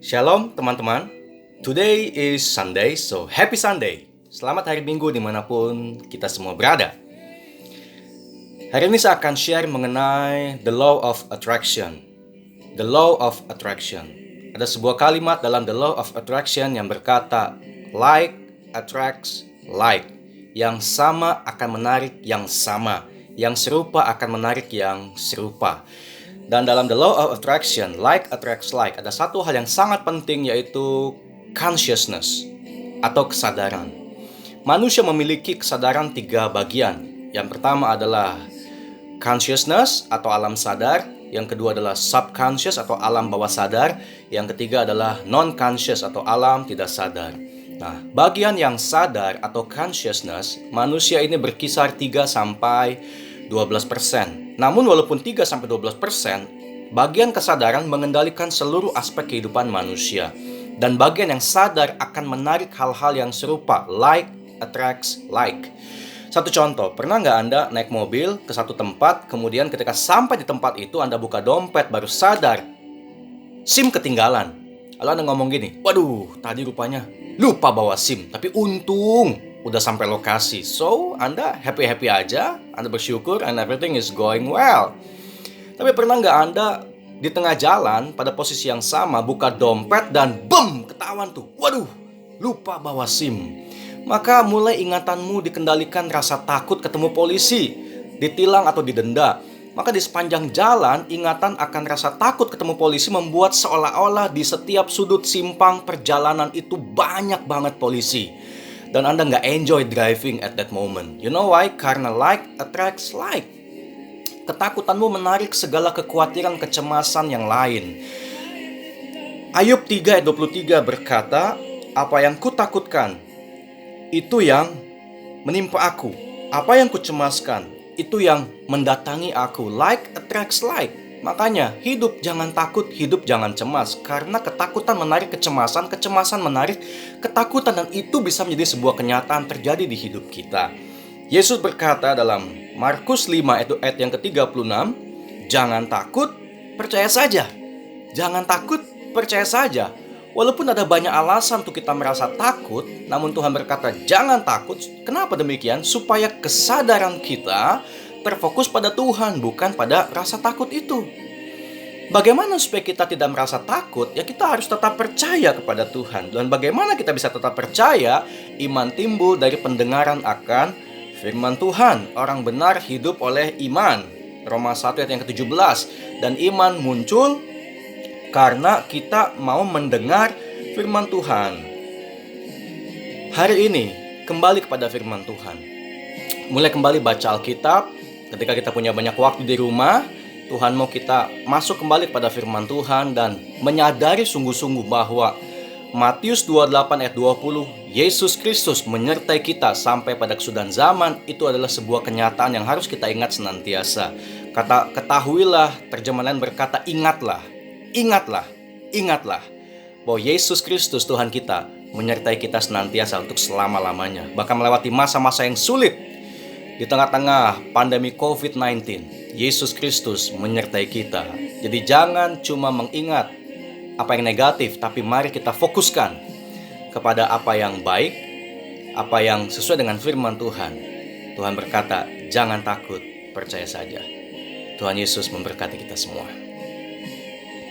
Shalom teman-teman. Today is Sunday, so happy Sunday. Selamat hari Minggu dimanapun kita semua berada. Hari ini saya akan share mengenai the law of attraction. The law of attraction. Ada sebuah kalimat dalam the law of attraction yang berkata, like attracts like. Yang sama akan menarik yang sama. Yang serupa akan menarik yang serupa. Dan dalam the law of attraction, like attracts like, ada satu hal yang sangat penting, yaitu consciousness atau kesadaran. Manusia memiliki kesadaran 3 bagian. Yang pertama adalah consciousness atau alam sadar. Yang kedua adalah subconscious atau alam bawah sadar. Yang ketiga adalah non-conscious atau alam tidak sadar. Nah, bagian yang sadar atau consciousness, manusia ini berkisar 3-12%. Namun walaupun 3-12%, bagian kesadaran mengendalikan seluruh aspek kehidupan manusia. Dan bagian yang sadar akan menarik hal-hal yang serupa, like attracts like. Satu contoh, pernah nggak Anda naik mobil ke satu tempat, kemudian ketika sampai di tempat itu Anda buka dompet, baru sadar SIM ketinggalan. Lalu Anda ngomong gini, waduh, tadi rupanya lupa bawa SIM, tapi untung udah sampai lokasi. So, Anda happy-happy aja, Anda bersyukur, and everything is going well. Tapi pernah nggak Anda di tengah jalan, pada posisi yang sama, buka dompet dan boom, ketahuan tuh, waduh, lupa bawa SIM. Maka mulai ingatanmu dikendalikan rasa takut ketemu polisi, ditilang atau didenda. Maka di sepanjang jalan, ingatan akan rasa takut ketemu polisi membuat seolah-olah di setiap sudut simpang perjalanan itu banyak banget polisi. Dan Anda nggak enjoy driving at that moment. You know why? Karena like attracts like. Ketakutanmu menarik segala kekhawatiran, kecemasan yang lain. Ayub 3:23 berkata, apa yang kutakutkan, itu yang menimpa aku. Apa yang kucemaskan, itu yang mendatangi aku. Like attracts like. Makanya hidup jangan takut, hidup jangan cemas. Karena ketakutan menarik kecemasan, kecemasan menarik ketakutan. Dan itu bisa menjadi sebuah kenyataan terjadi di hidup kita. Yesus berkata dalam Markus 5 ayat yang ke-36, jangan takut, percaya saja. Jangan takut, percaya saja. Walaupun ada banyak alasan untuk kita merasa takut, namun Tuhan berkata jangan takut. Kenapa demikian? Supaya kesadaran kita terfokus pada Tuhan, bukan pada rasa takut itu. Bagaimana supaya kita tidak merasa takut? Ya kita harus tetap percaya kepada Tuhan. Dan bagaimana kita bisa tetap percaya? Iman timbul dari pendengaran akan firman Tuhan. Orang benar hidup oleh iman. Roma 1 ayat yang ke-17. Dan iman muncul karena kita mau mendengar firman Tuhan. Hari ini kembali kepada firman Tuhan. Mulai kembali baca Alkitab. Ketika kita punya banyak waktu di rumah, Tuhan mau kita masuk kembali kepada firman Tuhan dan menyadari sungguh-sungguh bahwa Matius 28 ayat 20, Yesus Kristus menyertai kita sampai pada kesudahan zaman. Itu adalah sebuah kenyataan yang harus kita ingat senantiasa. Kata ketahuilah, terjemahan lain berkata ingatlah. Ingatlah, ingatlah bahwa Yesus Kristus Tuhan kita menyertai kita senantiasa untuk selama-lamanya. Bahkan melewati masa-masa yang sulit. Di tengah-tengah pandemi COVID-19, Yesus Kristus menyertai kita. Jadi jangan cuma mengingat apa yang negatif, tapi mari kita fokuskan kepada apa yang baik, apa yang sesuai dengan firman Tuhan. Tuhan berkata, jangan takut, percaya saja. Tuhan Yesus memberkati kita semua.